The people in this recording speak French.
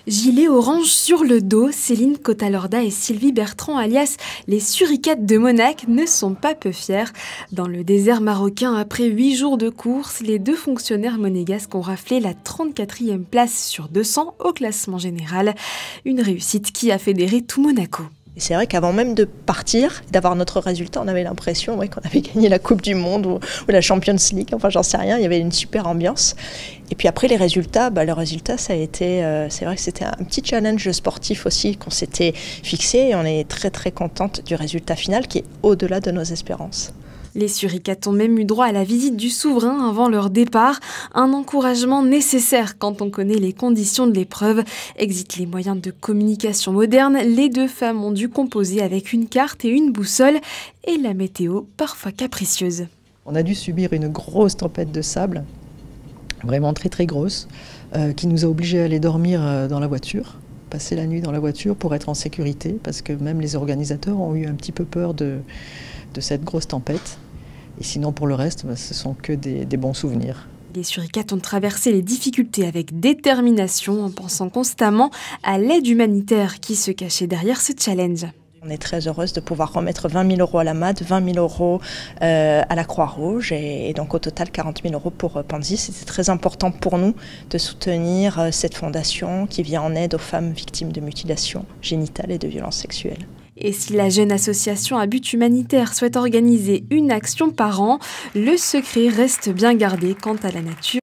Gilet orange sur le dos, Céline Cotalorda et Sylvie Bertrand, alias les Suricates de Monac, ne sont pas peu fiers. Dans le désert marocain, après 8 jours de course, les deux fonctionnaires monégasques ont raflé la 34e place sur 200 au classement général. Une réussite qui a fédéré tout Monaco. Et c'est vrai qu'avant même de partir, d'avoir notre résultat, on avait l'impression qu'on avait gagné la Coupe du Monde ou la Champions League, enfin j'en sais rien, il y avait une super ambiance. Et puis après les résultats, le résultat ça a été, c'est vrai que c'était un petit challenge sportif aussi qu'on s'était fixé et on est très très contente du résultat final qui est au-delà de nos espérances. Les Suricates ont même eu droit à la visite du souverain avant leur départ, un encouragement nécessaire quand on connaît les conditions de l'épreuve. Exit les moyens de communication modernes, les deux femmes ont dû composer avec une carte et une boussole et la météo parfois capricieuse. On a dû subir une grosse tempête de sable, vraiment très très grosse, qui nous a obligés à aller dormir dans la voiture, passer la nuit dans la voiture pour être en sécurité, parce que même les organisateurs ont eu un petit peu peur de cette grosse tempête. Et sinon, pour le reste, ce sont que des bons souvenirs. Les Suricates ont traversé les difficultés avec détermination en pensant constamment à l'aide humanitaire qui se cachait derrière ce challenge. On est très heureuse de pouvoir remettre 20 000 € à la MAD, 20 000 € à la Croix-Rouge et donc au total 40 000 € pour Panzi. C'était très important pour nous de soutenir cette fondation qui vient en aide aux femmes victimes de mutilations génitales et de violences sexuelles. Et si la jeune association à but humanitaire souhaite organiser une action par an, le secret reste bien gardé quant à la nature